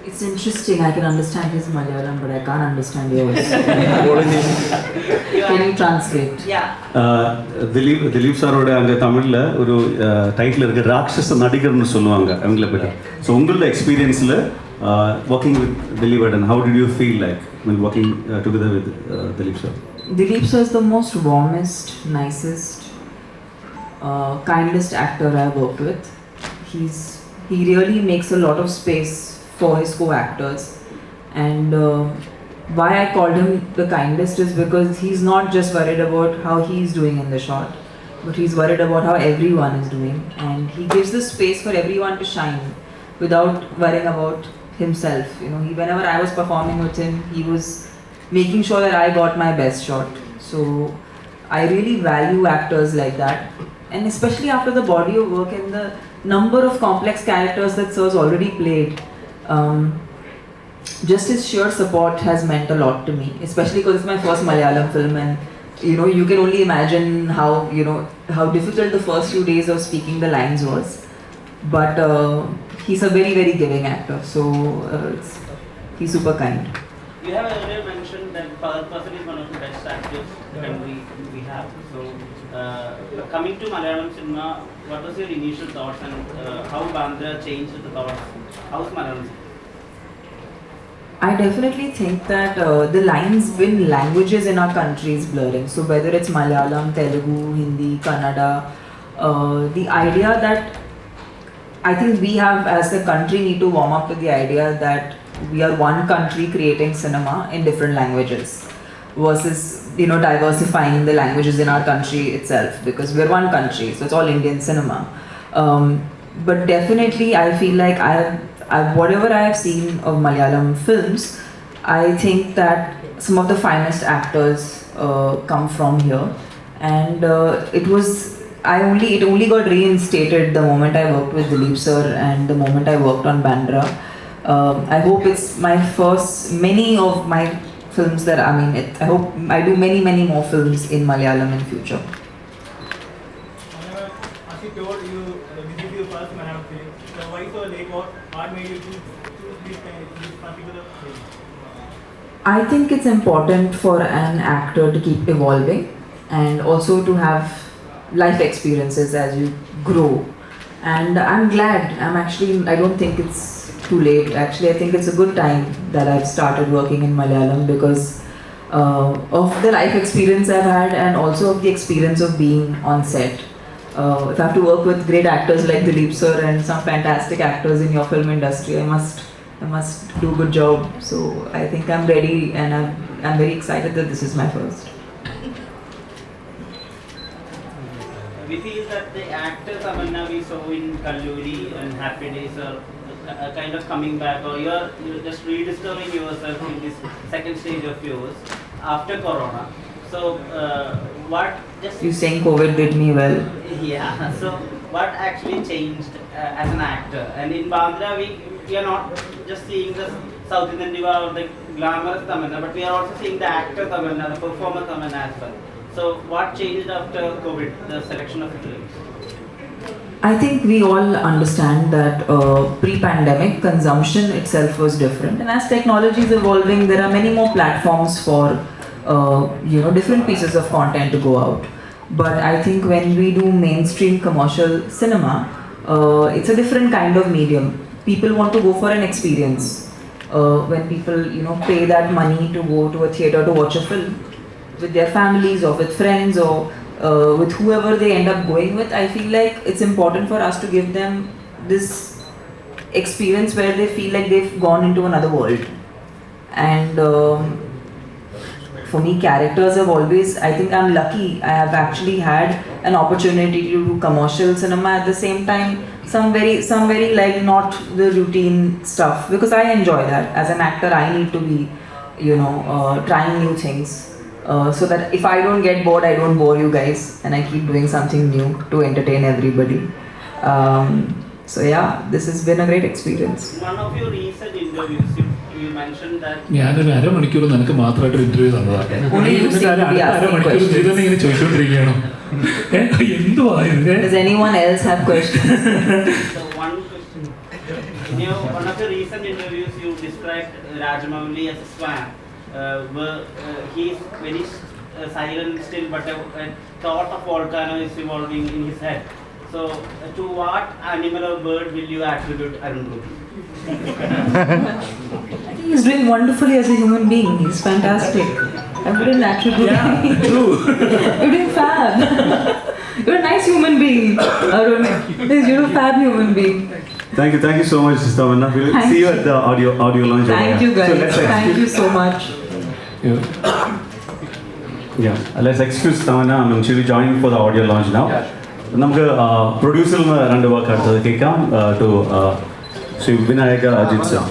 It's interesting. I can understand his Malayalam, but I can't understand yours. Can you translate? Yeah. Dilip சாரோட அங்கே தமிழில் ஒரு title இருக்குது, ராட்சச நடிகர்னு சொல்லுவாங்க அவங்கள பற்றி. ஸோ உங்களோட எக்ஸ்பீரியன்ஸில் working with Dilip and how did you feel like when working together with Dilip sir? Dilip sir is the most warmest, nicest, kindest actor I've worked with. He really makes a lot of space for his co-actors, and why I called him the kindest is because he's not just worried about how he's doing in the shot, but he's worried about how everyone is doing, and he gives the space for everyone to shine without worrying about himself. You know, whenever I was performing with him, he was making sure that I got my best shot. So I really value actors like that, and especially after the body of work and the number of complex characters that Sir's already played. Just his sheer support has meant a lot to me, especially because it's my first Malayalam film, and you can only imagine how difficult the first few days of speaking the lines was. But he's a very, very giving actor, so he's super kind. You have earlier mentioned that Fahad Fasil is one of the best actors we have. So coming to Malayalam cinema, what was your initial thoughts, and how Bandra changed the thoughts? How's Malayalam cinema? I definitely think that the lines in languages in our country is blurring. So whether it's Malayalam, Telugu, Hindi, Kannada, the idea that I think we have as a country need to warm up to the idea that we are one country creating cinema in different languages versus diversifying the languages in our country itself, because we're one country, so it's all Indian cinema. But definitely I feel like whatever I have seen of Malayalam films, I think that some of the finest actors come from here, and it only got reinstated the moment I worked with Dilip sir and the moment I worked on Bandra. I hope it's my first, many of my films that, I hope I do many, many more films in Malayalam in future. As you told, this is your first Malayalam film. So why so late? What made you choose this particular film? I think it's important for an actor to keep evolving and also to have life experiences as you grow. And I'm glad, I don't think it's too late. Actually, I think it's a good time that I've started working in Malayalam because of the life experience I've had and also of the experience of being on set. If I have to work with great actors like Dilip sir and some fantastic actors in your film industry, I must do a good job. So I think I'm ready, and I'm very excited that this is my first. We feel that the actor Tamannah we saw in Kalluri and Happy Days are kind of coming back, or you're just rediscovering yourself in this second stage of yours after Corona. So what just... You saying COVID did me well? Yeah, so what actually changed as an actor? And in Bandra we are not just seeing the South Indian diva or the glamorous Tamannah, but we are also seeing the actor Tamannah, the performer Tamannah as well. So what changed after COVID, the selection of the films? I think we all understand that pre-pandemic consumption itself was different, and as technology is evolving, there are many more platforms for different pieces of content to go out. But I think when we do mainstream commercial cinema, it's a different kind of medium. People want to go for an experience. When people pay that money to go to a theatre to watch a film with their families or with friends or with whoever they end up going with, I feel like it's important for us to give them this experience where they feel like they've gone into another world. And for me, characters have always, I think I'm lucky, I have actually had an opportunity to do commercial cinema at the same time, some very like not the routine stuff, because I enjoy that. As an actor, I need to be, trying new things. So that if I don't get bored, I don't bore you guys, and I keep doing something new to entertain everybody. So yeah, this has been a great experience. One of your recent interviews, you mentioned that ഞാനൊരു അരമണിക്കൂർ നിനക്ക് മാത്രമായിട്ടൊരു interview തന്നതാണ്. Only you seem to be asking അരമണിക്കൂർ questions. ചെയ്തന്നെ ഇങ്ങനെ ചോദിച്ചോണ്ടിരിക്കുകയാണോ? എന്തുവാ ഇത്? Does anyone else have questions? so one question. In your one of the recent interviews, you described Rajamouli as a swan, where he is very silent still, but a thought of volcano is evolving in his head. So, to what animal or bird will you attribute Arun Gopi? I think he's doing wonderfully as a human being. He's fantastic. I wouldn't attribute anything. True. You're doing fab. You're a nice human being, Arun. You're a fab human being. Thank you so much, Tamannah. We'll Thank see you you. at the audio launch. Thank you guys. So let's Thank you so much. let's excuse Tamannah. She'll be joining for the audio launch now. നമുക്ക് പ്രൊഡ്യൂസറിന് രണ്ട് വാക്ക് അടുത്തത് കേൾക്കാം to Shri Vinayaka Ajith sir.